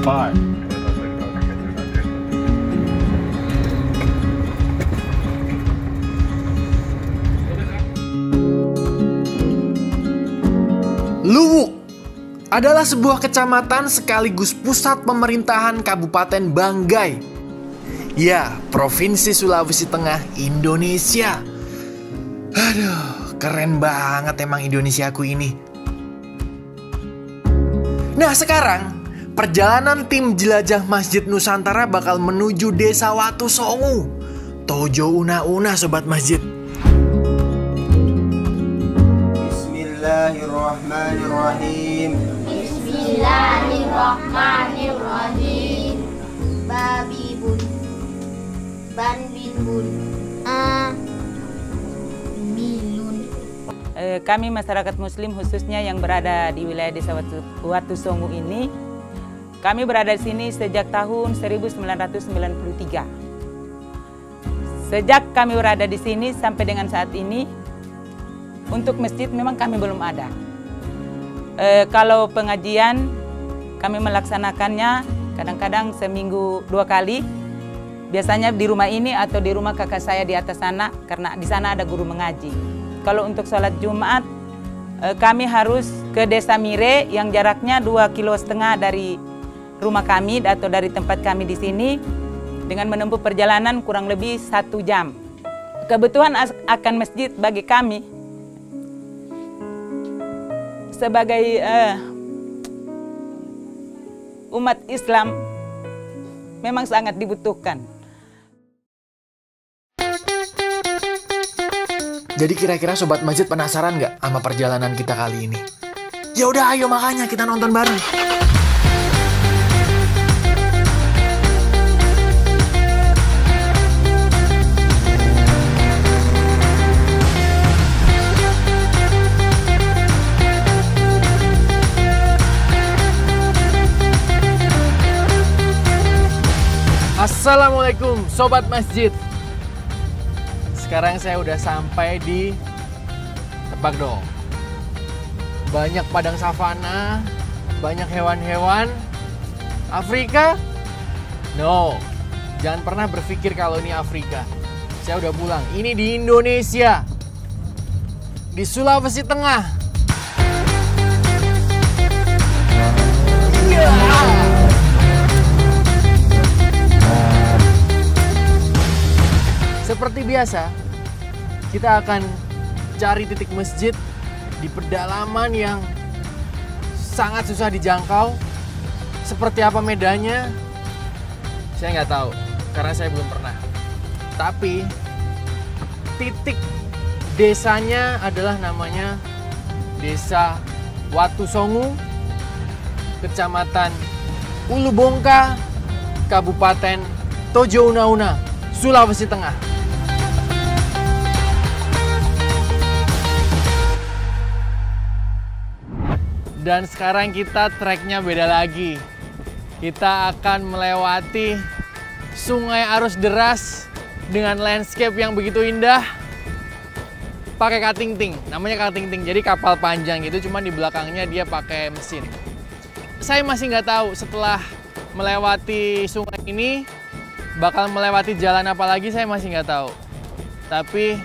5. Luwuk adalah sebuah kecamatan sekaligus pusat pemerintahan Kabupaten Banggai. Ya, Provinsi Sulawesi Tengah, Indonesia. Aduh, keren banget emang Indonesiaku ini. Nah, sekarang perjalanan tim jelajah Masjid Nusantara bakal menuju Desa Watu Songu, Tojo Una-Una Sobat Masjid. Bismillahirrahmanirrahim. Bismillahirrahmanirrahim. Babi bun, ban bin bun, milun. Kami masyarakat Muslim khususnya yang berada di wilayah Desa Watu Songu ini, kami berada di sini sejak tahun 1993. Sejak kami berada di sini sampai dengan saat ini, untuk masjid memang kami belum ada. Kalau pengajian kami melaksanakannya kadang-kadang seminggu 2 kali. Biasanya di rumah ini atau di rumah kakak saya di atas sana, karena di sana ada guru mengaji. Kalau untuk sholat Jumat, kami harus ke Desa Mire yang jaraknya 2,5 kilo dari rumah kami atau dari tempat kami di sini, dengan menempuh perjalanan kurang lebih 1 jam. Kebutuhan akan masjid bagi kami sebagai umat Islam memang sangat dibutuhkan. Jadi kira-kira Sobat Masjid penasaran nggak sama perjalanan kita kali ini? Ya udah, ayo makanya kita nonton bareng. Assalamualaikum Sobat Masjid. Sekarang saya udah sampai di, tebak dong, banyak padang savana, banyak hewan-hewan. Afrika? No, jangan pernah berpikir kalau ini Afrika. Saya udah pulang, ini di Indonesia, di Sulawesi Tengah. Seperti biasa, kita akan cari titik masjid di pedalaman yang sangat susah dijangkau. Seperti apa medannya, saya nggak tahu, karena saya belum pernah. Tapi titik desanya adalah namanya Desa Watu Songu, Kecamatan Ulu Bongka, Kabupaten Tojo Una-Una, Sulawesi Tengah. Dan sekarang kita treknya beda lagi. Kita akan melewati sungai arus deras dengan landscape yang begitu indah. Pakai katingting, namanya katingting. Jadi kapal panjang gitu, cuman di belakangnya dia pakai mesin. Saya masih nggak tahu setelah melewati sungai ini bakal melewati jalan apa lagi, saya masih nggak tahu. Tapi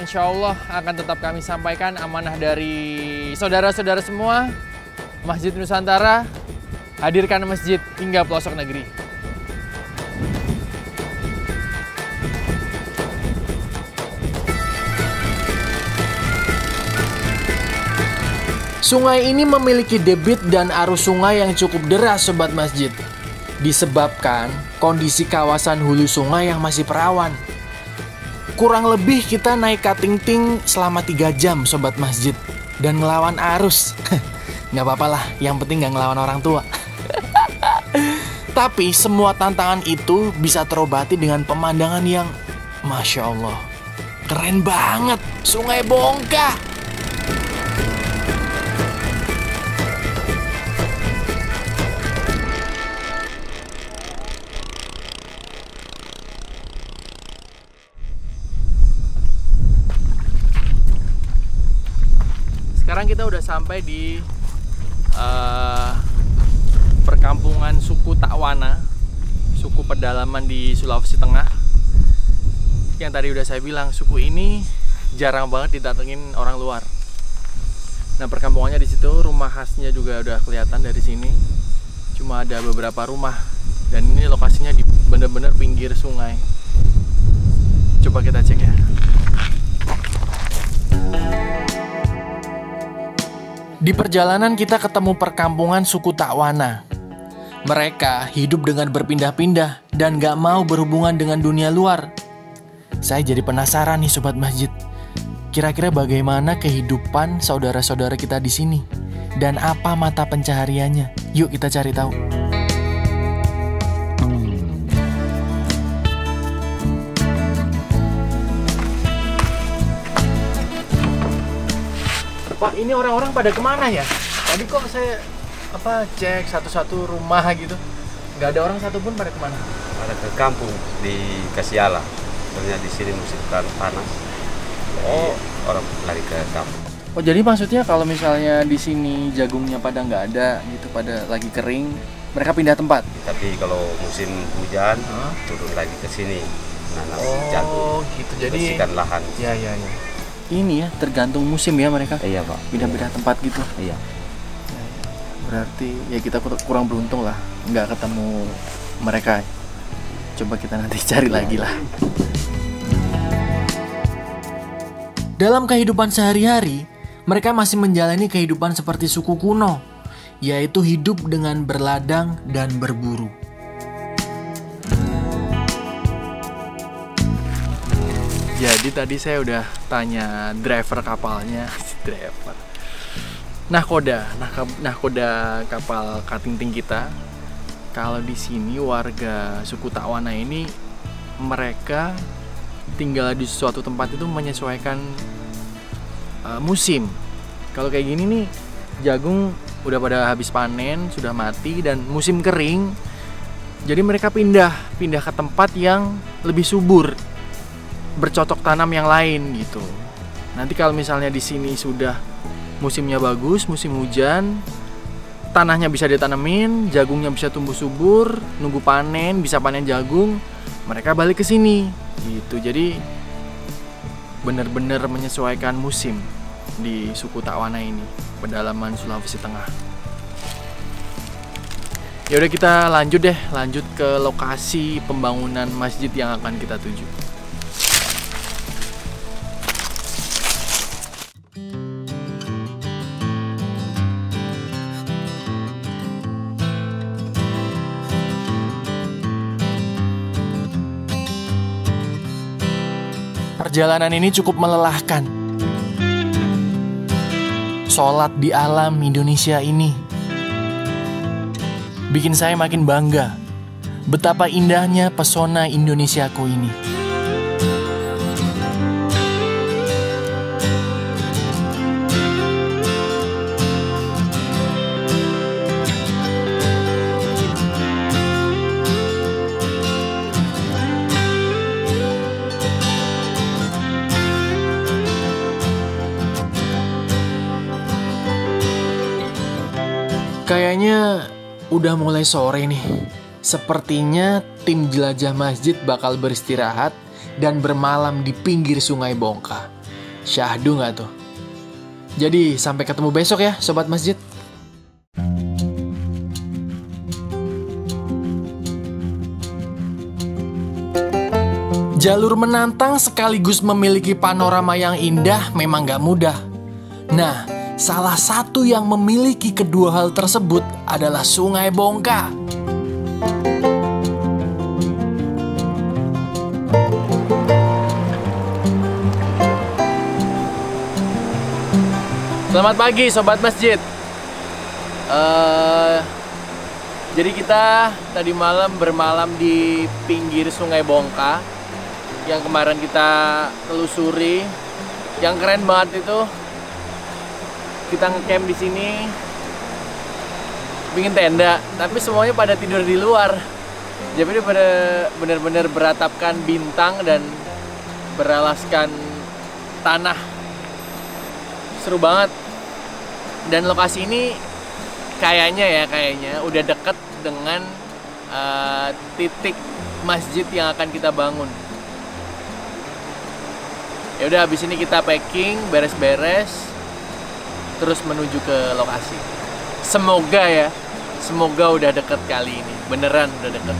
insya Allah akan tetap kami sampaikan amanah dari saudara-saudara semua. Masjid Nusantara, hadirkan masjid hingga pelosok negeri. Sungai ini memiliki debit dan arus sungai yang cukup deras Sobat Masjid. Disebabkan kondisi kawasan hulu sungai yang masih perawan. Kurang lebih kita naik katingting selama 3 jam Sobat Masjid. Dan ngelawan arus. Nggak apa-apa lah, yang penting nggak ngelawan orang tua. Tapi semua tantangan itu bisa terobati dengan pemandangan yang Masya Allah, keren banget, Sungai Bongka. Sekarang kita udah sampai di perkampungan suku Takwana, suku pedalaman di Sulawesi Tengah. Yang tadi udah saya bilang, suku ini jarang banget didatengin orang luar. Nah, perkampungannya di situ, rumah khasnya juga udah kelihatan dari sini. Cuma ada beberapa rumah, dan ini lokasinya di bener-bener pinggir sungai. Coba kita cek ya. Di perjalanan kita ketemu perkampungan suku Takwana. Mereka hidup dengan berpindah-pindah dan gak mau berhubungan dengan dunia luar. Saya jadi penasaran nih Sobat Masjid. Kira-kira bagaimana kehidupan saudara-saudara kita di sini? Dan apa mata pencahariannya? Yuk kita cari tahu. Pak, ini orang-orang pada kemana ya? Tadi kok saya cek satu-satu rumah gitu, nggak ada orang satupun. Pada kemana? Pada ke kampung di Kasiala. Soalnya di sini musim panas. Oh, orang lari ke kampung. Oh, jadi maksudnya kalau misalnya di sini jagungnya pada nggak ada gitu, pada lagi kering, mereka pindah tempat. Tapi kalau musim hujan turun lagi ke sini nanam jagung. Oh, gitu. Jadi bersihkan lahan. Ya. Ini ya, tergantung musim ya mereka. Iya, Pak. Pindah-pindah tempat gitu. Iya. Berarti ya kita kurang beruntung lah, nggak ketemu mereka. Coba kita nanti cari lagi lah. Dalam kehidupan sehari-hari, mereka masih menjalani kehidupan seperti suku kuno, yaitu hidup dengan berladang dan berburu. Jadi tadi saya udah tanya driver kapalnya, nahkoda kapal Katingting kita. Kalau di sini warga suku Takwana ini, mereka tinggal di suatu tempat itu menyesuaikan musim. Kalau kayak gini nih, jagung udah pada habis panen, sudah mati dan musim kering. Jadi mereka pindah ke tempat yang lebih subur, bercocok tanam yang lain gitu. Nanti kalau misalnya di sini sudah musimnya bagus, musim hujan, tanahnya bisa ditanemin, jagungnya bisa tumbuh subur, nunggu panen, bisa panen jagung, mereka balik ke sini gitu. Jadi benar-benar menyesuaikan musim di suku Takwana ini, pedalaman Sulawesi Tengah. Ya udah, kita lanjut ke lokasi pembangunan masjid yang akan kita tuju. Perjalanan ini cukup melelahkan. Sholat di alam Indonesia ini bikin saya makin bangga betapa indahnya pesona Indonesiaku ini. Kayaknya udah mulai sore nih. Sepertinya tim jelajah masjid bakal beristirahat dan bermalam di pinggir Sungai Bongka. Syahdu nggak tuh? Jadi sampai ketemu besok ya Sobat Masjid. Jalur menantang sekaligus memiliki panorama yang indah memang nggak mudah. Nah, salah satu yang memiliki kedua hal tersebut adalah Sungai Bongka. Selamat pagi Sobat Masjid. Jadi kita tadi malam bermalam di pinggir Sungai Bongka yang kemarin kita telusuri. Yang keren banget itu, kita ngecamp di sini, bikin tenda, tapi semuanya pada tidur di luar. Jadi pada benar-benar beratapkan bintang dan beralaskan tanah. Seru banget. Dan lokasi ini kayaknya udah deket dengan titik masjid yang akan kita bangun. Ya udah, habis ini kita packing, beres-beres, terus menuju ke lokasi. Semoga udah deket kali ini, beneran udah deket.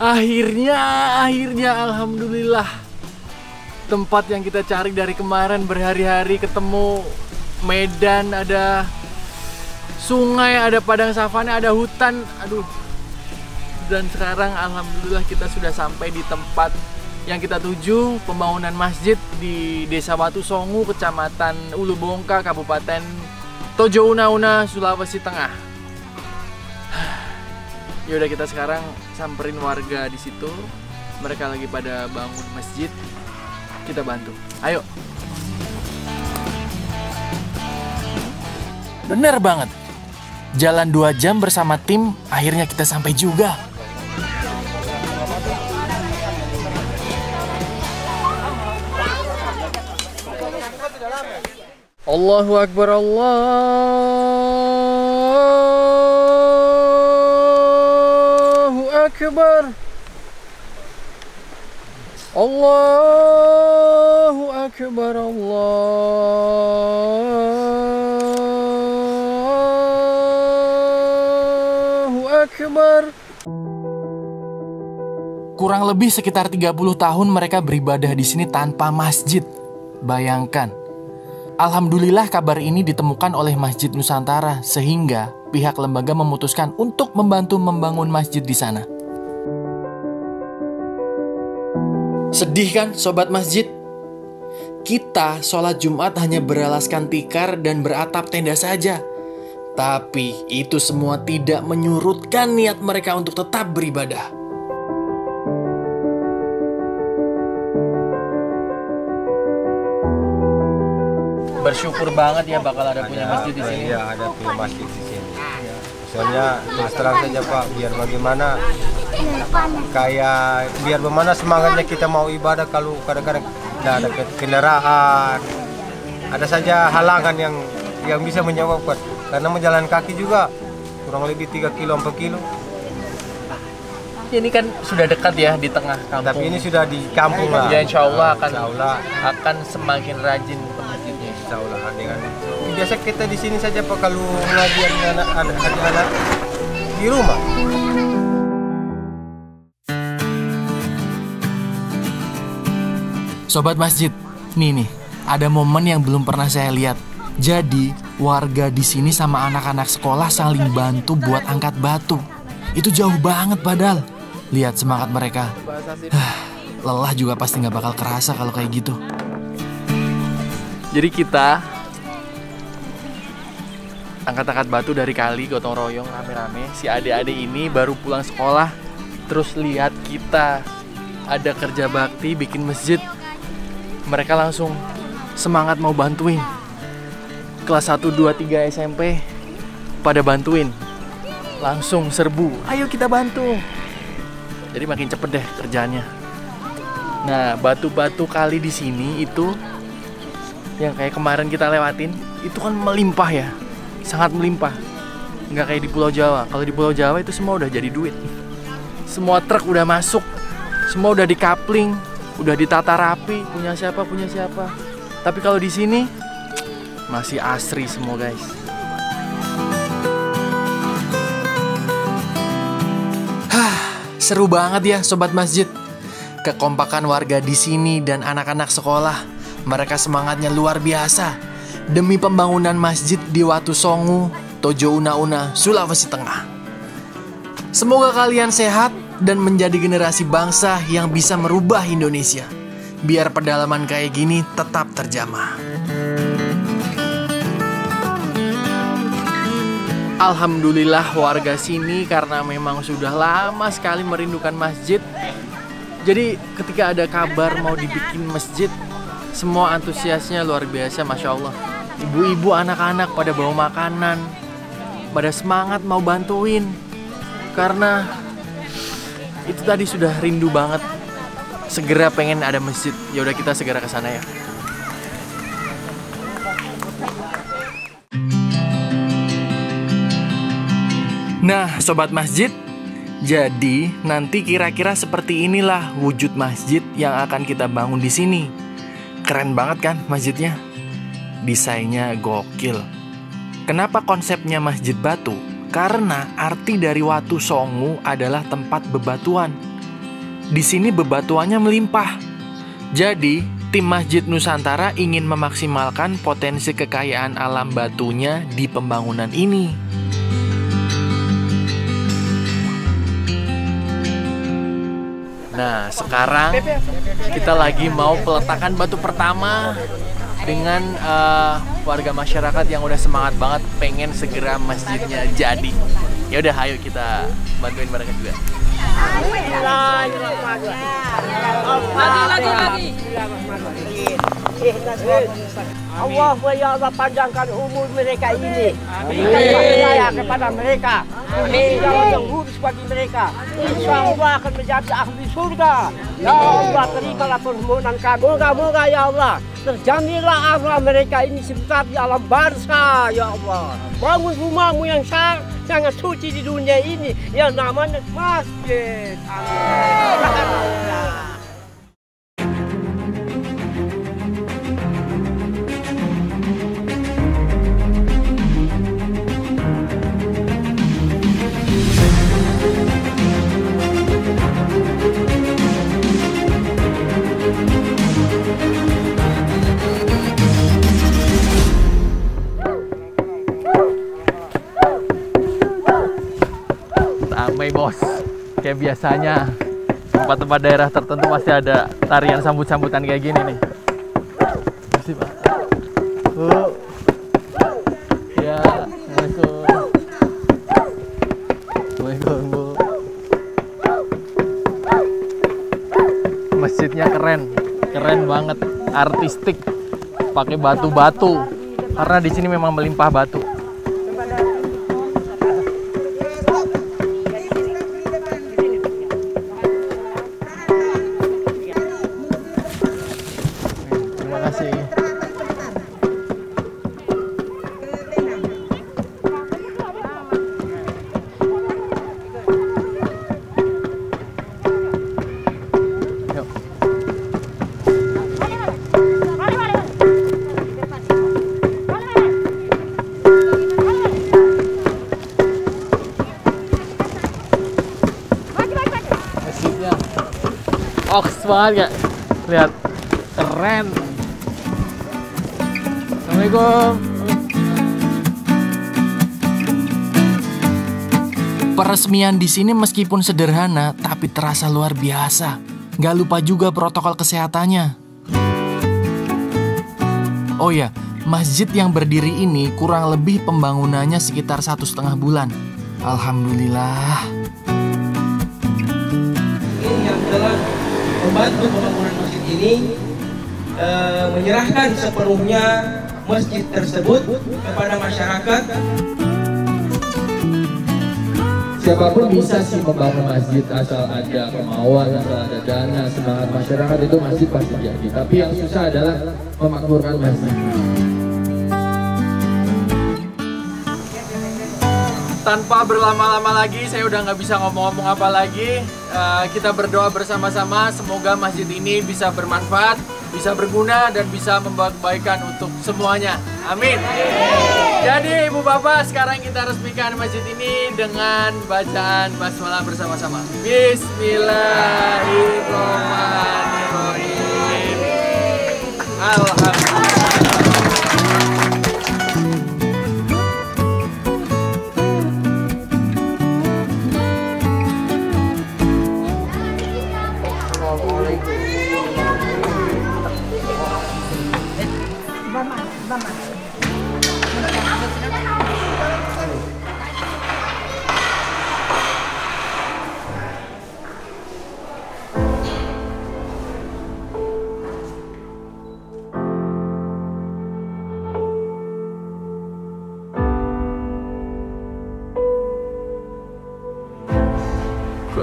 Akhirnya alhamdulillah, tempat yang kita cari dari kemarin berhari-hari, ketemu medan, ada sungai, ada padang savana, ada hutan, aduh. Dan sekarang alhamdulillah kita sudah sampai di tempat yang kita tuju, pembangunan masjid di Desa Watu Songu, Kecamatan Ulu Bongka, Kabupaten Tojo Una Una, Sulawesi Tengah. Ya udah, kita sekarang samperin warga di situ. Mereka lagi pada bangun masjid. Kita bantu. Ayo. Bener banget. Jalan 2 jam bersama tim, akhirnya kita sampai juga. Allahu Akbar, Allahu Akbar. Allahu Akbar, Allahu Akbar. Kurang lebih sekitar 30 tahun mereka beribadah di sini tanpa masjid. Bayangkan. Alhamdulillah kabar ini ditemukan oleh Masjid Nusantara sehingga pihak lembaga memutuskan untuk membantu membangun masjid di sana. Sedih kan sobat masjid? Kita sholat Jumat hanya beralaskan tikar dan beratap tenda saja. Tapi itu semua tidak menyurutkan niat mereka untuk tetap beribadah. Bersyukur banget ya bakal ada punya masjid di sini. Iya, ada punya masjid di sini. Soalnya terus terang saja Pak, biar bagaimana semangatnya kita mau ibadah kalau kadang-kadang tidak ada kendaraan, ada saja halangan yang bisa menyebabkan. Karena menjalan kaki juga kurang lebih 3 kilo 4 kilo. Ini kan sudah dekat ya di tengah kampung. Tapi ini sudah di kampung lah. Ya insya Allah akan semakin rajin ke masjidnya. Insya Allah dengan biasa kita di sini saja Pak kalau ngajian anak-anak di rumah. Sobat masjid, nih ada momen yang belum pernah saya lihat. Jadi warga di sini sama anak-anak sekolah saling bantu buat angkat batu. Itu jauh banget padahal. Lihat semangat mereka. Lelah juga pasti nggak bakal kerasa kalau kayak gitu. Jadi kita angkat-angkat batu dari kali, gotong royong rame-rame. Si adik-adik ini baru pulang sekolah, terus lihat kita ada kerja bakti bikin masjid. Mereka langsung semangat mau bantuin. Kelas 1, 2, 3 SMP pada bantuin. Langsung serbu, ayo kita bantu. Jadi makin cepet deh kerjaannya. Nah, batu-batu kali di sini itu yang kayak kemarin kita lewatin, itu kan melimpah ya. Sangat melimpah. Nggak kayak di Pulau Jawa. Kalau di Pulau Jawa itu semua udah jadi duit. Semua truk udah masuk. Semua udah di-coupling, udah ditata rapi, punya siapa. Tapi kalau di sini masih asri semua, guys. Seru banget ya sobat masjid. Kekompakan warga di sini dan anak-anak sekolah, mereka semangatnya luar biasa demi pembangunan masjid di Watu Songu, Tojo Una Una, Sulawesi Tengah. Semoga kalian sehat dan menjadi generasi bangsa yang bisa merubah Indonesia. Biar pedalaman kayak gini tetap terjamah. Alhamdulillah warga sini karena memang sudah lama sekali merindukan masjid. Jadi ketika ada kabar mau dibikin masjid, semua antusiasnya luar biasa, Masya Allah. Ibu-ibu, anak-anak pada bawa makanan, pada semangat mau bantuin. karena itu tadi sudah rindu banget. Segera pengen ada masjid. Ya udah kita segera ke sana ya. Nah, sobat masjid, jadi nanti kira-kira seperti inilah wujud masjid yang akan kita bangun di sini. Keren banget kan masjidnya? Desainnya gokil. Kenapa konsepnya masjid batu? Karena arti dari Watu Songo adalah tempat bebatuan. Di sini bebatuannya melimpah. Jadi, tim Masjid Nusantara ingin memaksimalkan potensi kekayaan alam batunya di pembangunan ini. Nah, sekarang kita lagi mau peletakan batu pertama dengan warga masyarakat yang udah semangat banget pengen segera masjidnya jadi. Ya udah, ayo kita bantuin mereka juga. Lagi. Allah ya Allah panjangkan umur mereka ini. Berikan hidayah kepada mereka. Jalan yang lurus bagi mereka. Insya Allah akan menjadi ahli surga. Ya Allah, terimalah permohonan kami. Moga-moga ya Allah terjaminlah Allah mereka ini sebentar di alam barzah ya Allah. Bangun rumahmu yang sangat suci di dunia ini yang namanya masjid. Amin. Ramai bos, kayak biasanya tempat-tempat daerah tertentu pasti ada tarian sambut-sambutan kayak gini nih. Masih Pak. Ya, Assalamualaikum. Assalamualaikum Bu. Masjidnya keren banget, artistik, pakai batu-batu. Karena di sini memang melimpah batu. Oks banget gak? Lihat, keren. Assalamualaikum. Peresmian di sini meskipun sederhana, tapi terasa luar biasa. Gak lupa juga protokol kesehatannya. Oh ya, masjid yang berdiri ini kurang lebih pembangunannya sekitar 1,5 bulan. Alhamdulillah. Ini yang telah membantu pembangunan masjid ini, menyerahkan sepenuhnya masjid tersebut kepada masyarakat. Siapapun bisa sih membangun masjid asal ada kemauan, asal ada dana, semangat masyarakat itu masjid pasti jadi. Tapi yang susah adalah memakmurkan masjid. Tanpa berlama-lama lagi, saya udah nggak bisa ngomong-ngomong apa lagi. Kita berdoa bersama-sama, semoga masjid ini bisa bermanfaat, bisa berguna, dan bisa membawa kebaikan untuk semuanya. Amin. Jadi Ibu Bapak, sekarang kita resmikan masjid ini dengan bacaan basmalah bersama-sama. Bismillahirrahmanirrahim. Alhamdulillah.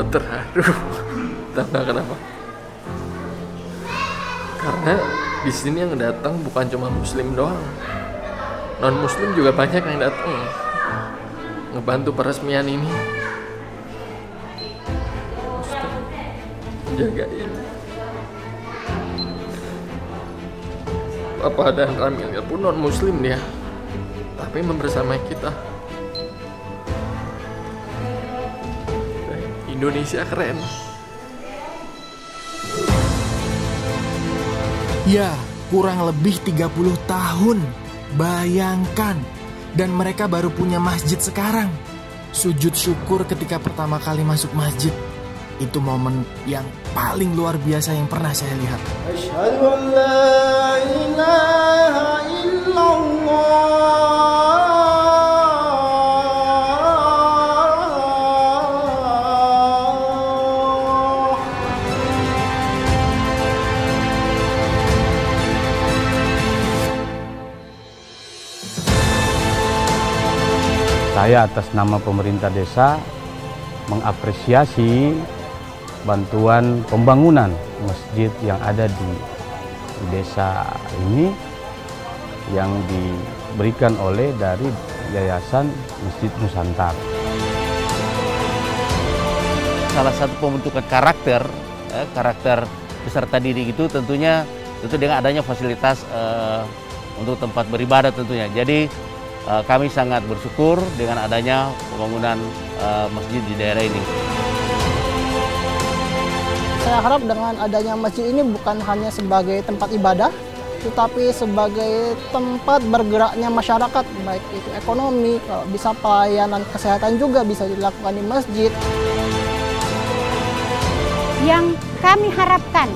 terharu. Tahu nggak kenapa? Karena di sini yang datang bukan cuma Muslim doang, non Muslim juga banyak yang datang ngebantu peresmian ini. Ustaz, jagain Papa dan Ramil pun non Muslim dia, tapi membersamai kita. Indonesia keren. Ya, kurang lebih 30 tahun. Bayangkan. Dan mereka baru punya masjid sekarang. Sujud syukur ketika pertama kali masuk masjid. Itu momen yang paling luar biasa yang pernah saya lihat. Asyhadu an la ilaha illallah. Saya atas nama pemerintah desa mengapresiasi bantuan pembangunan masjid yang ada di desa ini yang diberikan oleh dari Yayasan Masjid Nusantara. Salah satu pembentukan karakter peserta didik itu tentu dengan adanya fasilitas untuk tempat beribadah tentunya. Jadi kami sangat bersyukur dengan adanya pembangunan masjid di daerah ini. Saya harap dengan adanya masjid ini bukan hanya sebagai tempat ibadah, tetapi sebagai tempat bergeraknya masyarakat, baik itu ekonomi, kalau bisa pelayanan kesehatan juga bisa dilakukan di masjid. Yang kami harapkan,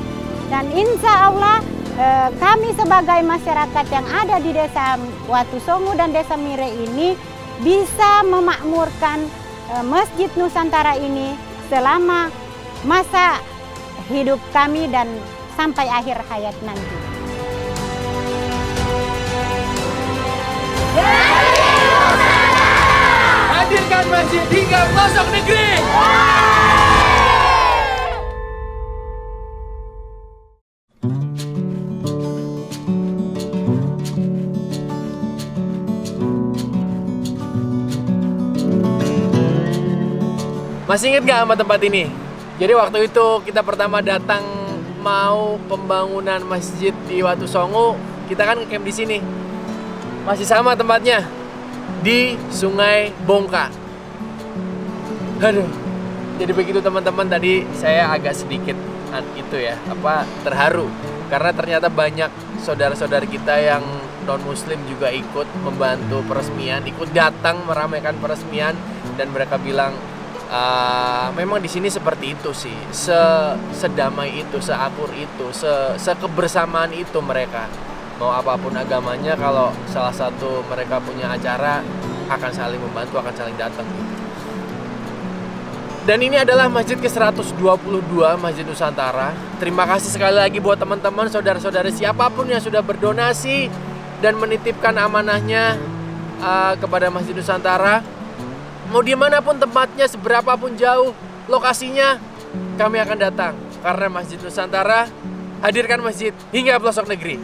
dan insya Allah kami sebagai masyarakat yang ada di Desa Watu Songo dan Desa Mire ini bisa memakmurkan Masjid Nusantara ini selama masa hidup kami dan sampai akhir hayat nanti. Hadirkan masjid hingga pelosok negeri. Masih inget gak sama tempat ini? Jadi waktu itu kita pertama datang mau pembangunan masjid di Watu Songo, kita kan ngecamp di sini. Masih sama tempatnya, di Sungai Bongka. Aduh, jadi begitu teman-teman, tadi saya agak sedikit terharu karena ternyata banyak saudara-saudara kita yang non Muslim juga ikut membantu peresmian, ikut datang meramaikan peresmian, dan mereka bilang memang di sini seperti itu sih, sedamai itu, seakur itu, sekebersamaan itu mereka. Mau apapun agamanya, kalau salah satu mereka punya acara akan saling membantu, akan saling datang gitu. Dan ini adalah masjid ke-122 Masjid Nusantara. Terima kasih sekali lagi buat teman-teman, saudara-saudara siapapun yang sudah berdonasi dan menitipkan amanahnya kepada Masjid Nusantara. Mau dimanapun tempatnya, seberapapun jauh lokasinya, kami akan datang. Karena Masjid Nusantara hadirkan masjid hingga pelosok negeri.